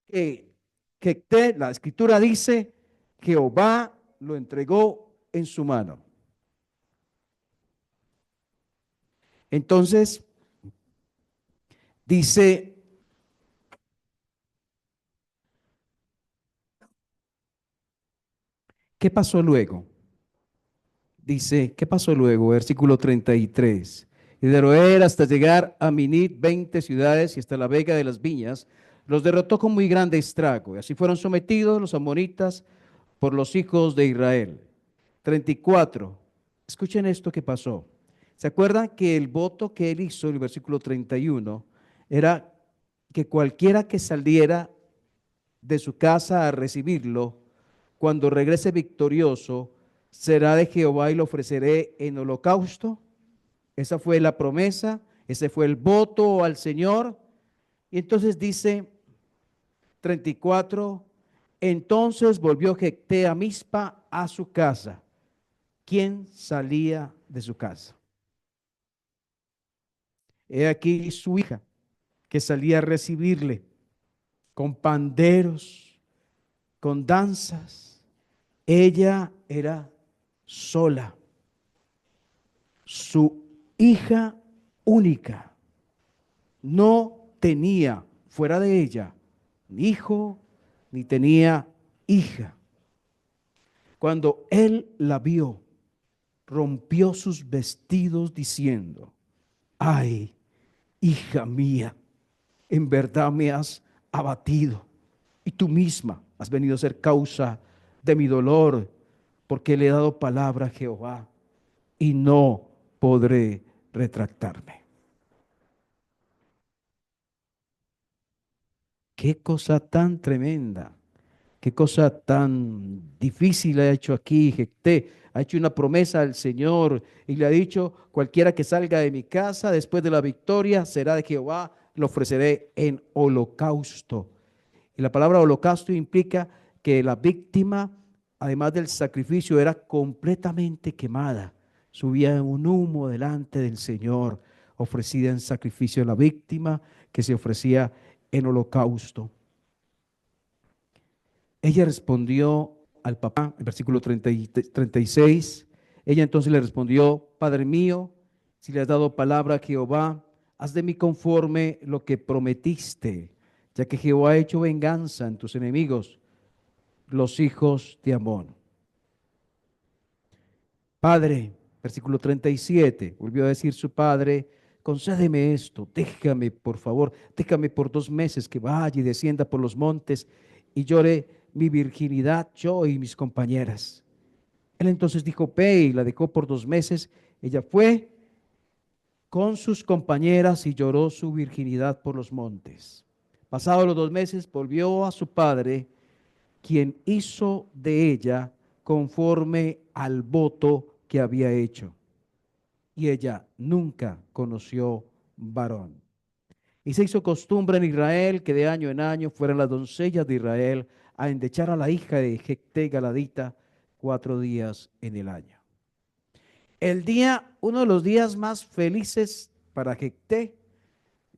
que, la escritura dice, Jehová lo entregó en su mano. Entonces, dice, ¿qué pasó luego? Dice, ¿qué pasó luego? Versículo 33. Y de Roer hasta llegar a Minit, 20 ciudades y hasta la vega de las viñas, los derrotó con muy grande estrago. Y así fueron sometidos los amonitas por los hijos de Israel. 34. Escuchen esto que pasó. ¿Se acuerdan que el voto que él hizo en el versículo 31 era que cualquiera que saliera de su casa a recibirlo, cuando regrese victorioso, será de Jehová y lo ofreceré en holocausto? Esa fue la promesa, ese fue el voto al Señor. Y entonces dice 34, entonces volvió Jecté a Mizpa a su casa. ¿Quién salía de su casa? He aquí su hija, que salía a recibirle con panderos, con danzas. Ella era sola, su hija única. No tenía fuera de ella ni hijo, ni tenía hija. Cuando él la vio, rompió sus vestidos diciendo, ay, hija mía, en verdad me has abatido y tú misma has venido a ser causa de mi dolor, porque le he dado palabra a Jehová y no podré retractarme. Qué cosa tan tremenda, qué cosa tan difícil ha hecho aquí Jecté. Ha hecho una promesa al Señor y le ha dicho, cualquiera que salga de mi casa después de la victoria será de Jehová, lo ofreceré en holocausto. Y la palabra holocausto implica que la víctima, además del sacrificio, era completamente quemada. Subía un humo delante del Señor, ofrecida en sacrificio a la víctima que se ofrecía en holocausto. Ella respondió al papá, en versículo 36, ella entonces le respondió, Padre mío, si le has dado palabra a Jehová, haz de mí conforme lo que prometiste, ya que Jehová ha hecho venganza en tus enemigos, los hijos de Amón. Padre, versículo 37, volvió a decir su padre, concédeme esto, déjame por favor, déjame por 2 meses que vaya y descienda por los montes y llore mi virginidad, yo y mis compañeras. Él entonces dijo, ve, y la dejó por 2 meses. Ella fue con sus compañeras y lloró su virginidad por los montes. Pasados los 2 meses, volvió a su padre, quien hizo de ella conforme al voto que había hecho. Y ella nunca conoció varón. Y se hizo costumbre en Israel que de año en año fueran las doncellas de Israel a endechar a la hija de Jecté Galadita 4 días en el año. Uno de los días más felices para Jecté,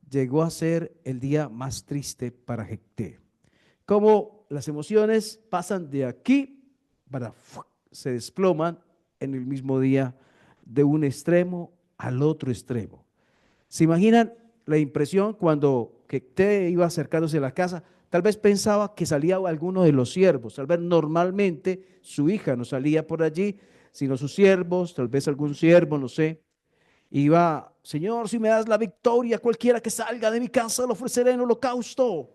llegó a ser el día más triste para Jecté. Como las emociones pasan de aquí para se desploman en el mismo día de un extremo al otro extremo. ¿Se imaginan la impresión cuando Jecté iba acercándose a la casa? Tal vez pensaba que salía alguno de los siervos, tal vez normalmente su hija no salía por allí, sino sus siervos, tal vez algún siervo, no sé. Iba, Señor, si me das la victoria, cualquiera que salga de mi casa lo ofreceré en holocausto.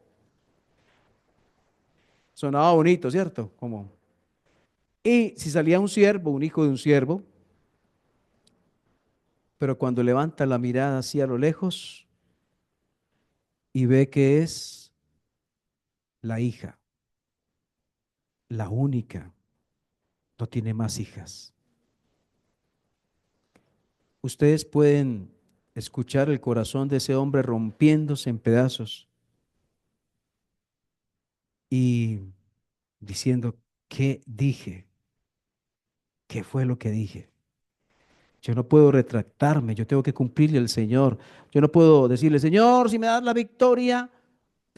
Sonaba bonito, ¿cierto? Como, y si salía un siervo, un hijo de un siervo, pero cuando levanta la mirada hacia lo lejos y ve que es la hija, la única, no tiene más hijas. Ustedes pueden escuchar el corazón de ese hombre rompiéndose en pedazos y diciendo, ¿qué dije? ¿Qué fue lo que dije? Yo no puedo retractarme, yo tengo que cumplirle al Señor. Yo no puedo decirle, Señor, si me das la victoria,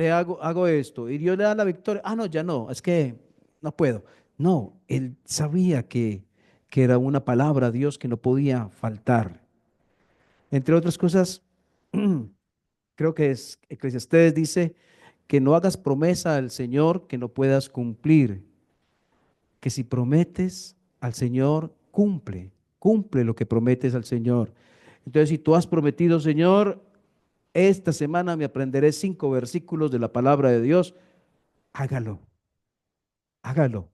hago esto y Dios le da la victoria. Ah, no, ya no, es que no puedo. No, él sabía que era una palabra a Dios que no podía faltar. Entre otras cosas, creo que es Eclesiastés dice que no hagas promesa al Señor que no puedas cumplir, que si prometes al Señor, cumple, cumple lo que prometes al Señor. Entonces, si tú has prometido, Señor, esta semana me aprenderé 5 versículos de la palabra de Dios, hágalo, hágalo,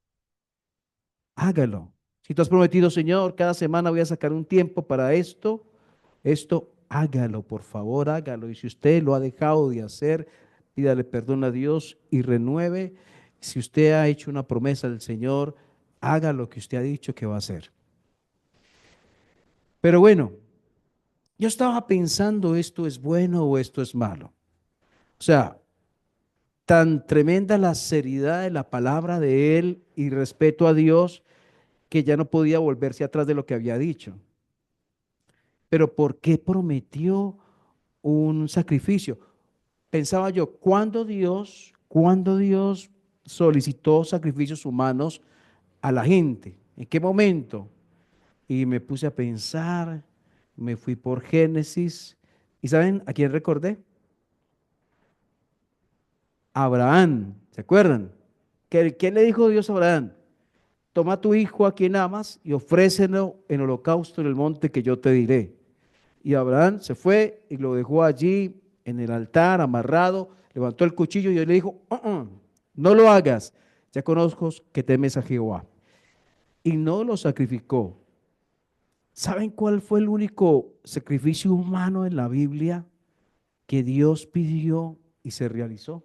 hágalo. Si tú has prometido, Señor, cada semana voy a sacar un tiempo para esto, hágalo, por favor, hágalo. Y si usted lo ha dejado de hacer, pídale perdón a Dios y renueve. Si usted ha hecho una promesa al Señor, haga lo que usted ha dicho que va a hacer. Pero bueno, yo estaba pensando, ¿esto es bueno o esto es malo? O sea, tan tremenda la seriedad de la palabra de él y respeto a Dios que ya no podía volverse atrás de lo que había dicho. Pero ¿por qué prometió un sacrificio? Pensaba yo, cuando Dios solicitó sacrificios humanos a la gente? ¿En qué momento? Y me puse a pensar, me fui por Génesis. ¿Y saben a quién recordé? Abraham, ¿se acuerdan? ¿Qué le dijo Dios a Abraham? Toma a tu hijo a quien amas y ofrécelo en holocausto en el monte que yo te diré. Y Abraham se fue y lo dejó allí en el altar, amarrado, levantó el cuchillo y Dios le dijo, no lo hagas, ya conozco que temes a Jehová. Y no lo sacrificó. ¿Saben cuál fue el único sacrificio humano en la Biblia que Dios pidió y se realizó?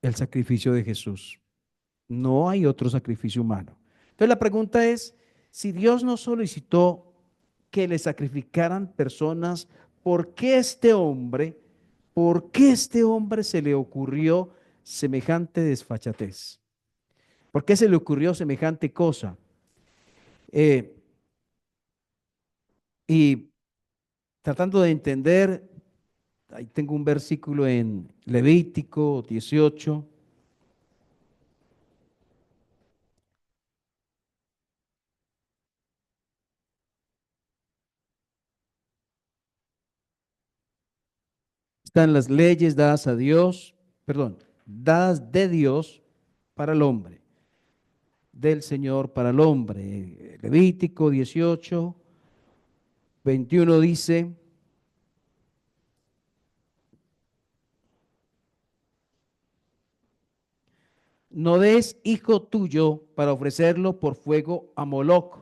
El sacrificio de Jesús. No hay otro sacrificio humano. Entonces la pregunta es, si Dios no solicitó que le sacrificaran personas, por qué este hombre se le ocurrió semejante desfachatez? ¿Por qué se le ocurrió semejante cosa? Eh, y tratando de entender, ahí tengo un versículo en Levítico 18. Están las leyes dadas a Dios, perdón, dadas de Dios para el hombre, del Señor para el hombre. Levítico 18, 21 dice, no des hijo tuyo para ofrecerlo por fuego a Moloc,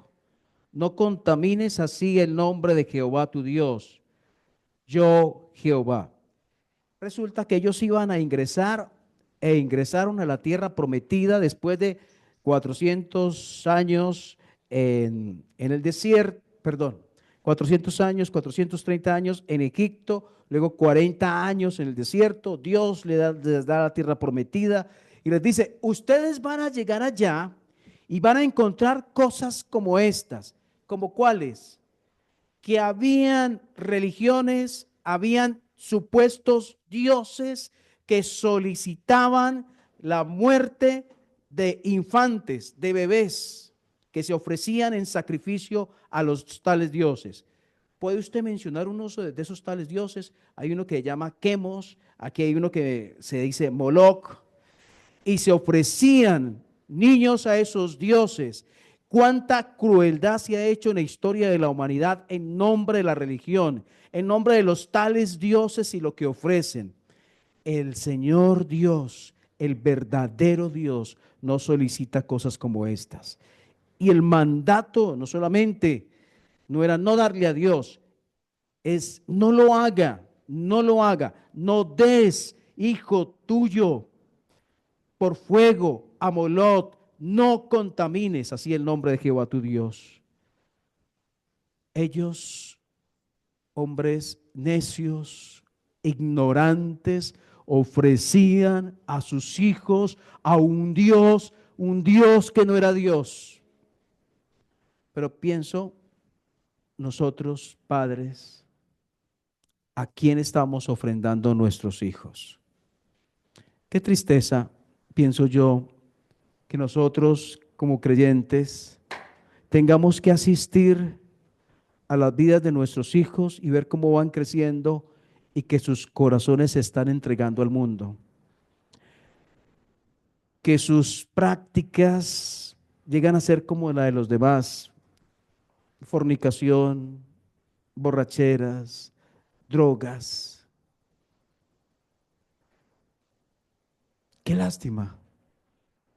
no contamines así el nombre de Jehová tu Dios, yo Jehová. Resulta que ellos iban a ingresar e ingresaron a la tierra prometida después de 400 años en el desierto, perdón, 400 años, 430 años en Egipto, luego 40 años en el desierto. Dios les da la tierra prometida y les dice, ustedes van a llegar allá y van a encontrar cosas como estas, como cuáles, que habían religiones, habían supuestos dioses que solicitaban la muerte de infantes, de bebés, que se ofrecían en sacrificio a los tales dioses. ¿Puede usted mencionar unos de esos tales dioses? Hay uno que se llama Quemos, aquí hay uno que se dice Moloch, y se ofrecían niños a esos dioses. Cuánta crueldad se ha hecho en la historia de la humanidad en nombre de la religión, en nombre de los tales dioses y lo que ofrecen. El Señor Dios, el verdadero Dios, no solicita cosas como estas. Y el mandato no solamente no era no darle a Dios, es no lo haga, no lo haga, no des hijo tuyo por fuego a Molot, no contamines así el nombre de Jehová tu Dios. Ellos, hombres necios, ignorantes, ofrecían a sus hijos a un Dios que no era Dios. Pero pienso, nosotros, padres, ¿A quién estamos ofrendando nuestros hijos? Qué tristeza, pienso yo, que nosotros como creyentes tengamos que asistir a las vidas de nuestros hijos y ver cómo van creciendo y que sus corazones se están entregando al mundo, que sus prácticas llegan a ser como la de los demás: fornicación, borracheras, drogas. Qué lástima,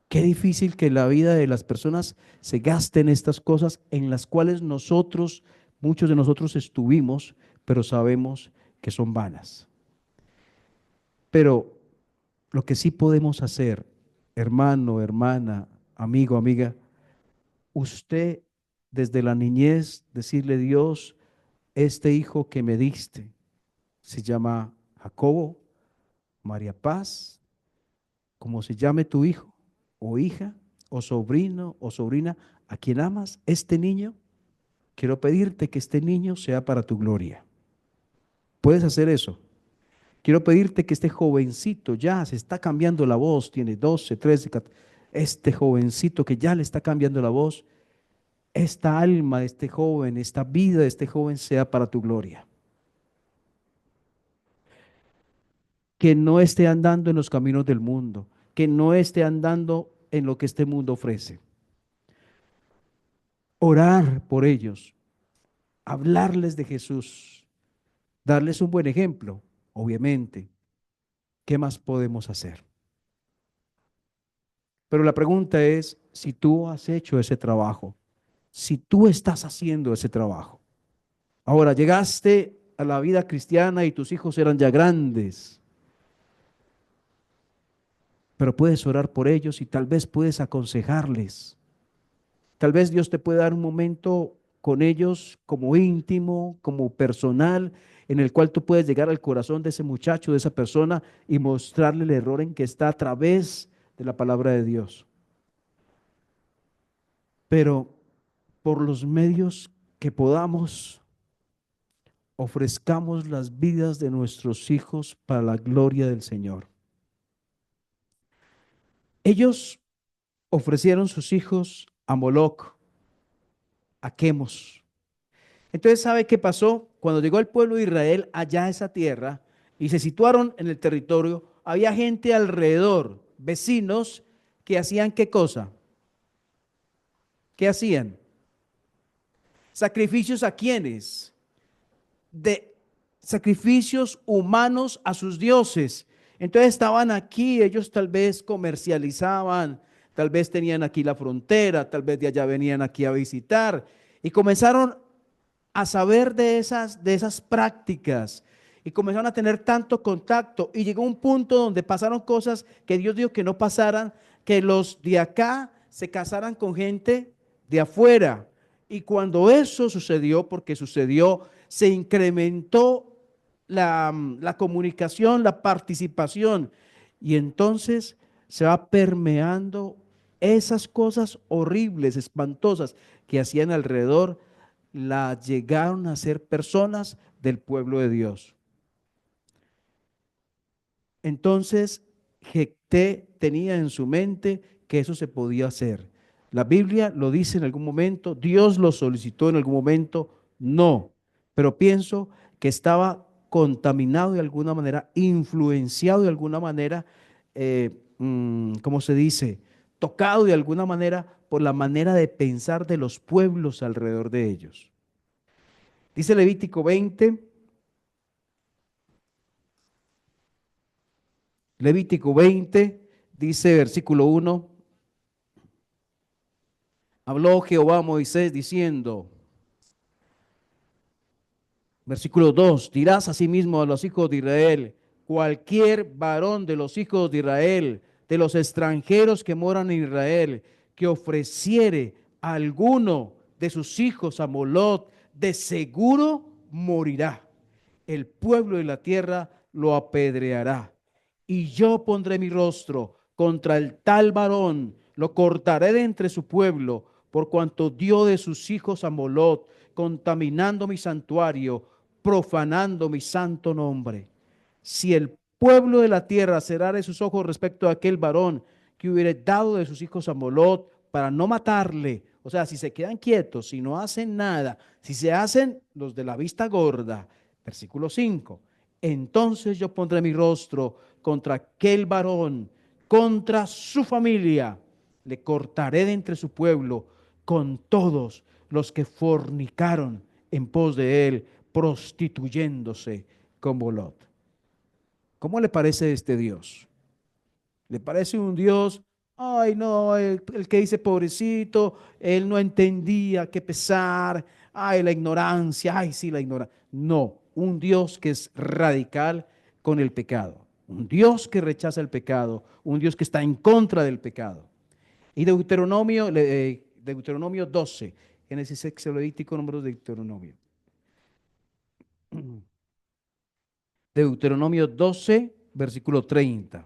qué difícil que la vida de las personas se gaste en estas cosas en las cuales nosotros, muchos de nosotros estuvimos, pero sabemos que son vanas. Pero lo que sí podemos hacer, hermano, hermana, amigo, amiga, usted desde la niñez decirle: Dios, este hijo que me diste se llama Jacobo, María Paz, como se llame tu hijo o hija o sobrino o sobrina a quien amas, este niño, quiero pedirte que este niño sea para tu gloria. ¿Puedes hacer eso? Quiero pedirte que este jovencito ya se está cambiando la voz, tiene 12, 13, 14, este jovencito que ya le está cambiando la voz, esta alma de este joven, esta vida de este joven sea para tu gloria. Que no esté andando en los caminos del mundo, que no esté andando en lo que este mundo ofrece. Orar por ellos, hablarles de Jesús, darles un buen ejemplo, obviamente. ¿Qué más podemos hacer? Pero la pregunta es si tú has hecho ese trabajo, si tú estás haciendo ese trabajo. Ahora, llegaste a la vida cristiana y tus hijos eran ya grandes, pero puedes orar por ellos y tal vez puedes aconsejarles. Tal vez Dios te puede dar un momento con ellos como íntimo, como personal, en el cual tú puedes llegar al corazón de ese muchacho, de esa persona, y mostrarle el error en que está a través de la palabra de Dios. Pero por los medios que podamos, ofrezcamos las vidas de nuestros hijos para la gloria del Señor. Ellos ofrecieron sus hijos a Moloc, a Quemos. Entonces, ¿sabe qué pasó? Cuando llegó el pueblo de Israel allá a esa tierra y se situaron en el territorio, había gente alrededor, vecinos, que hacían ¿qué cosa? ¿Qué hacían? ¿Sacrificios a quiénes? De sacrificios humanos a sus dioses. Entonces estaban aquí, ellos tal vez comercializaban, tal vez tenían aquí la frontera, tal vez de allá venían aquí a visitar y comenzaron a saber de esas prácticas y comenzaron a tener tanto contacto y llegó un punto donde pasaron cosas que Dios dijo que no pasaran, que los de acá se casaran con gente de afuera. Y cuando eso sucedió, porque sucedió, se incrementó la comunicación, la participación y entonces se va permeando esas cosas horribles, espantosas que hacían alrededor, la llegaron a ser personas del pueblo de Dios. Entonces, Jecté tenía en su mente que eso se podía hacer. La Biblia lo dice en algún momento, Dios lo solicitó en algún momento, no. Pero pienso que estaba contaminado de alguna manera, influenciado de alguna manera, ¿cómo se dice? Tocado de alguna manera por la manera de pensar de los pueblos alrededor de ellos. Dice Levítico 20, dice versículo 1, habló Jehová a Moisés diciendo, versículo 2, dirás asimismo a los hijos de Israel, cualquier varón de los hijos de Israel, de los extranjeros que moran en Israel, que ofreciere a alguno de sus hijos a Molot, de seguro morirá. El pueblo de la tierra lo apedreará. Y yo pondré mi rostro contra el tal varón, lo cortaré de entre su pueblo, por cuanto dio de sus hijos a Molot, contaminando mi santuario, profanando mi santo nombre. Si el pueblo de la tierra cerrare sus ojos respecto a aquel varón que hubiera dado de sus hijos a Molot para no matarle, o sea, si se quedan quietos, si no hacen nada, si se hacen los de la vista gorda, versículo 5, entonces yo pondré mi rostro contra aquel varón, contra su familia, le cortaré de entre su pueblo con todos los que fornicaron en pos de él, prostituyéndose como Lot. ¿Cómo le parece este Dios? ¿Le parece un Dios? Ay, no, el que dice pobrecito, él no entendía qué pesar, ay, la ignorancia, ay, sí, la ignorancia. No, un Dios que es radical con el pecado, un Dios que rechaza el pecado, un Dios que está en contra del pecado. Y Deuteronomio 12, Génesis Exolítico, número de Deuteronomio. Deuteronomio 12, versículo 30.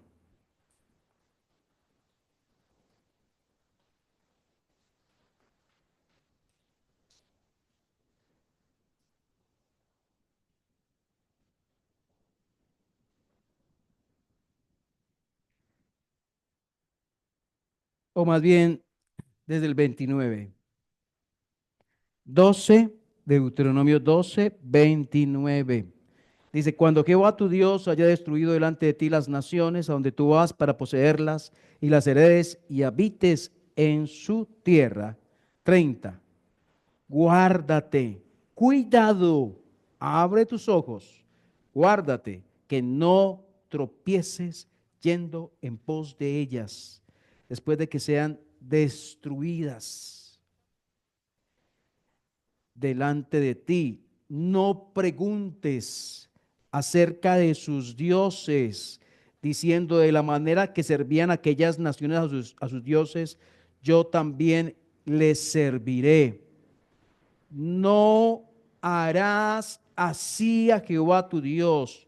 O más bien desde el 29. 12, Deuteronomio 12, 29. Dice, cuando Jehová tu Dios haya destruido delante de ti las naciones a donde tú vas para poseerlas y las heredes y habites en su tierra. 30. Guárdate, cuidado, abre tus ojos, guárdate que no tropieces yendo en pos de ellas después de que sean destruidas delante de ti. No preguntes acerca de sus dioses, diciendo de la manera que servían aquellas naciones a sus dioses, yo también les serviré. No harás así a Jehová tu Dios,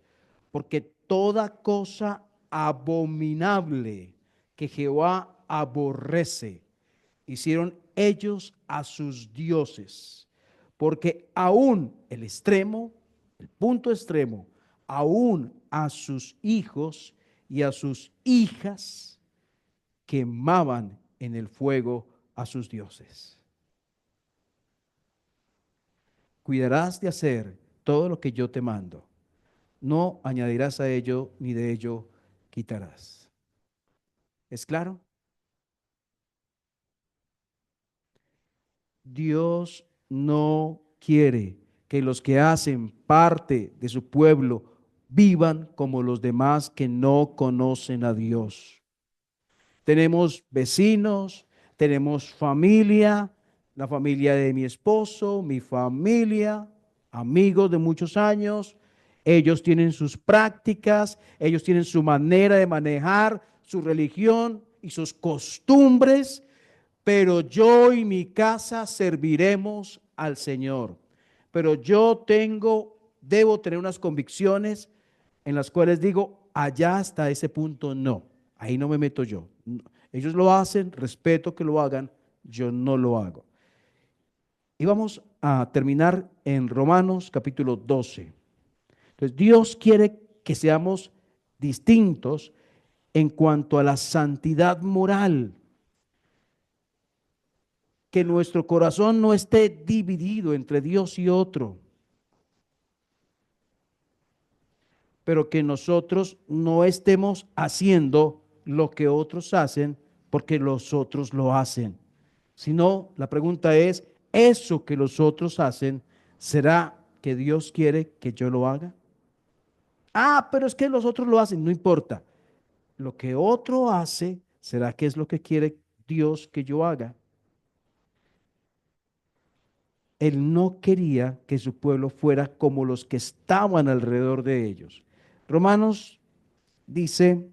porque toda cosa abominable que Jehová aborrece, hicieron ellos a sus dioses, porque aún el extremo, el punto extremo, aún a sus hijos y a sus hijas quemaban en el fuego a sus dioses. Cuidarás de hacer todo lo que yo te mando. No añadirás a ello, ni de ello quitarás. ¿Es claro? Dios no quiere que los que hacen parte de su pueblo vivan como los demás que no conocen a Dios. Tenemos vecinos, tenemos familia, la familia de mi esposo, mi familia, amigos de muchos años. Ellos tienen sus prácticas, ellos tienen su manera de manejar su religión y sus costumbres, pero yo y mi casa serviremos al Señor. Pero yo debo tener unas convicciones en las cuales digo, allá hasta ese punto no, ahí no me meto yo. Ellos lo hacen, respeto que lo hagan, yo no lo hago. Y vamos a terminar en Romanos capítulo 12. Entonces, Dios quiere que seamos distintos en cuanto a la santidad moral, que nuestro corazón no esté dividido entre Dios y otro, pero que nosotros no estemos haciendo lo que otros hacen porque los otros lo hacen. Sino, la pregunta es, ¿eso que los otros hacen, será que Dios quiere que yo lo haga? Ah, pero es que los otros lo hacen, no importa. Lo que otro hace, ¿será que es lo que quiere Dios que yo haga? Él no quería que su pueblo fuera como los que estaban alrededor de ellos. Romanos dice,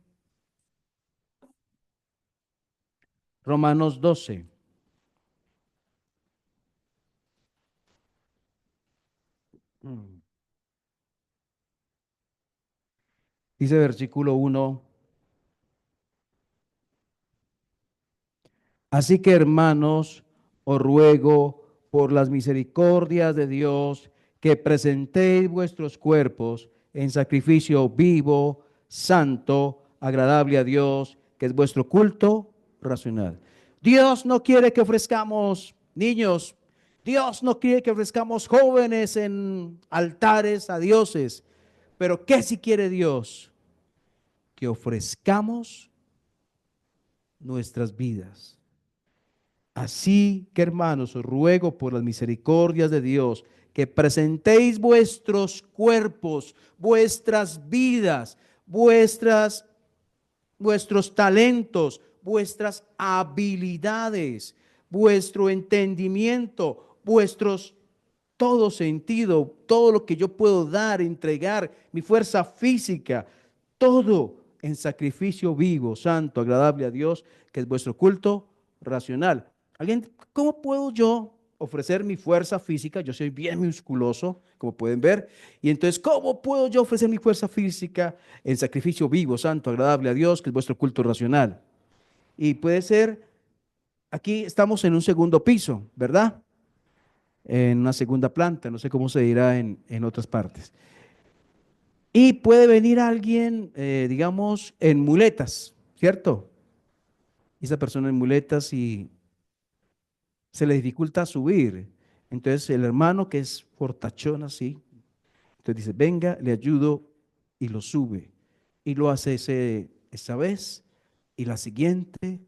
Romanos 12, dice versículo 1, así que hermanos, os ruego por las misericordias de Dios que presentéis vuestros cuerpos en sacrificio vivo, santo, agradable a Dios, que es vuestro culto racional. Dios no quiere que ofrezcamos niños. Dios no quiere que ofrezcamos jóvenes en altares a dioses. Pero ¿qué si quiere Dios? Que ofrezcamos nuestras vidas. Así que, hermanos, os ruego por las misericordias de Dios que presentéis vuestros cuerpos, vuestras vidas, vuestros talentos, vuestras habilidades, vuestro entendimiento, vuestros todo sentido, todo lo que yo puedo dar, entregar, mi fuerza física, todo en sacrificio vivo, santo, agradable a Dios, que es vuestro culto racional. ¿Alguien, cómo puedo yo ofrecer mi fuerza física? Yo soy bien musculoso, como pueden ver. Y entonces, ¿cómo puedo yo ofrecer mi fuerza física en sacrificio vivo, santo, agradable a Dios, que es vuestro culto racional? Y puede ser, aquí estamos en un segundo piso, ¿verdad? En una segunda planta, no sé cómo se dirá en otras partes. Y puede venir alguien, digamos, en muletas, ¿cierto? Y esa persona en muletas y se le dificulta subir. Entonces el hermano que es fortachón así, entonces dice, venga, le ayudo y lo sube. Y lo hace esa vez y la siguiente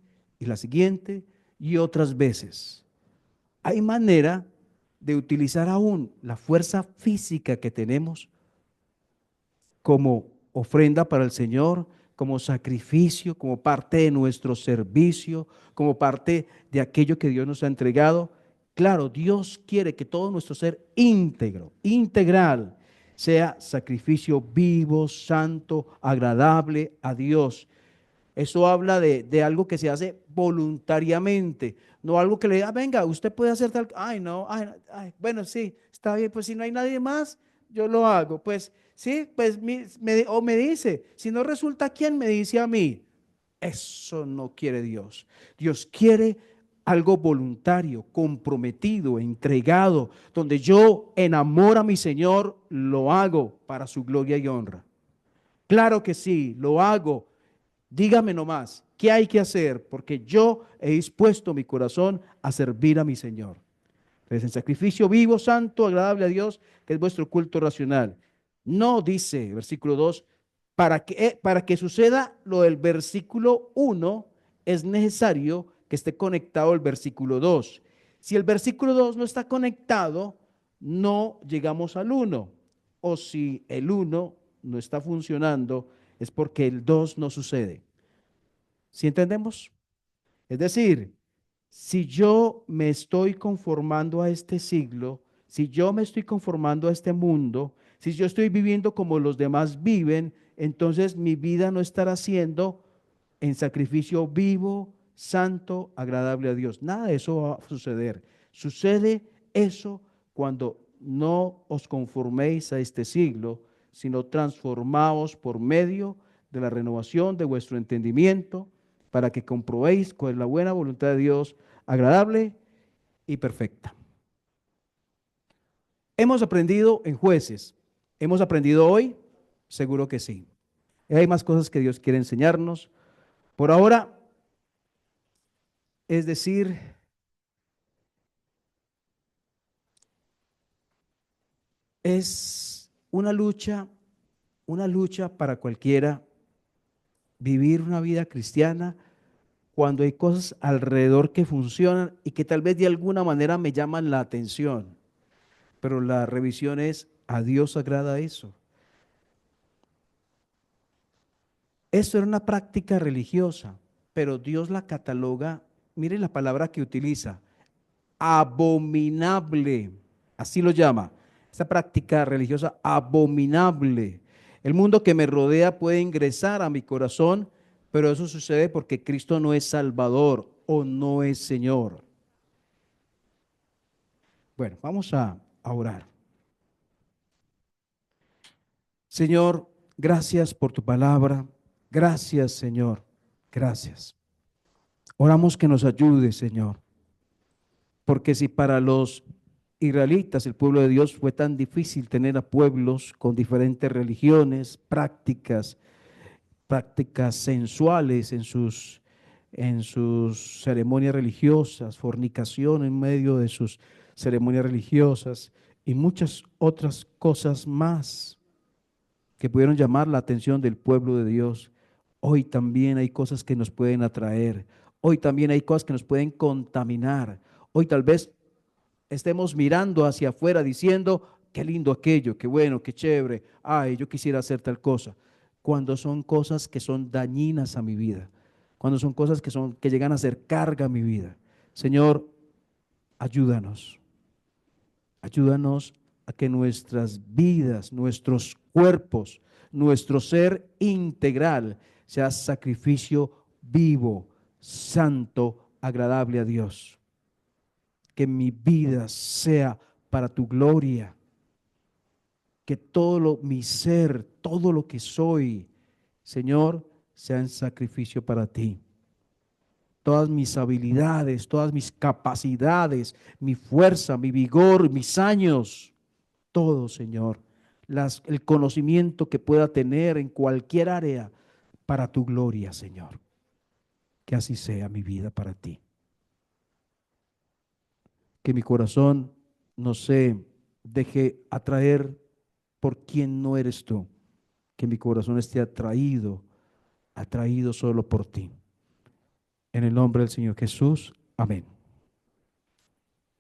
y otras veces. Hay manera de utilizar aún la fuerza física que tenemos como ofrenda para el Señor, como sacrificio, como parte de nuestro servicio, como parte de aquello que Dios nos ha entregado. Claro, Dios quiere que todo nuestro ser íntegro, integral, sea sacrificio vivo, santo, agradable a Dios. Eso habla de algo que se hace voluntariamente, no algo que le diga, venga, usted puede hacer tal, ay, no, ay, bueno, sí, está bien, pues si no hay nadie más, yo lo hago. Pues sí, pues o me dice, si no resulta, ¿quién me dice a mí? Eso no quiere Dios. Dios quiere algo voluntario, comprometido, entregado, donde yo en amor a mi Señor lo hago para su gloria y honra. Claro que sí, lo hago. Dígame nomás, ¿qué hay que hacer? Porque yo he dispuesto mi corazón a servir a mi Señor. Entonces, en sacrificio vivo, santo, agradable a Dios, que es vuestro culto racional. No dice, versículo 2, para que suceda lo del versículo 1, es necesario que esté conectado el versículo 2. Si el versículo 2 no está conectado, no llegamos al 1. O si el 1 no está funcionando, es porque el 2 no sucede. ¿Sí entendemos? Es decir, si yo me estoy conformando a este siglo, si yo me estoy conformando a este mundo, si yo estoy viviendo como los demás viven, entonces mi vida no estará siendo en sacrificio vivo, santo, agradable a Dios. Nada de eso va a suceder. Sucede eso cuando no os conforméis a este siglo, sino transformaos por medio de la renovación de vuestro entendimiento, para que comprobéis cuál es la buena voluntad de Dios, agradable y perfecta. Hemos aprendido en Jueces. ¿Hemos aprendido hoy? Seguro que sí. Hay más cosas que Dios quiere enseñarnos. Por ahora, es decir, es una lucha para cualquiera vivir una vida cristiana cuando hay cosas alrededor que funcionan y que tal vez de alguna manera me llaman la atención. Pero la revisión es, ¿a Dios agrada eso? Eso era una práctica religiosa, pero Dios la cataloga, mire la palabra que utiliza, abominable, así lo llama, esta práctica religiosa abominable. El mundo que me rodea puede ingresar a mi corazón, pero eso sucede porque Cristo no es Salvador o no es Señor. Bueno, vamos a orar. Señor, gracias por tu palabra. Gracias, Señor. Gracias. Oramos que nos ayude, Señor. Porque si para los israelitas, el pueblo de Dios, fue tan difícil tener a pueblos con diferentes religiones, prácticas sensuales en sus ceremonias religiosas, fornicación en medio de sus ceremonias religiosas y muchas otras cosas más que pudieron llamar la atención del pueblo de Dios. Hoy también hay cosas que nos pueden atraer. Hoy también hay cosas que nos pueden contaminar. Hoy tal vez estemos mirando hacia afuera diciendo, qué lindo aquello, qué bueno, qué chévere. Ay, yo quisiera hacer tal cosa. Cuando son cosas que son dañinas a mi vida. Cuando son cosas que llegan a ser carga a mi vida. Señor, ayúdanos. Ayúdanos a que nuestras vidas, nuestros cuerpos, nuestro ser integral sea sacrificio vivo, santo, agradable a Dios. Que mi vida sea para tu gloria. Que mi ser, todo lo que soy, Señor, sea en sacrificio para ti. Todas mis habilidades, todas mis capacidades, mi fuerza, mi vigor, mis años, todo, Señor, el conocimiento que pueda tener en cualquier área para tu gloria, Señor. Que así sea mi vida para ti. Que mi corazón no se deje atraer por quien no eres tú. Que mi corazón esté atraído solo por ti. En el nombre del Señor Jesús. Amén.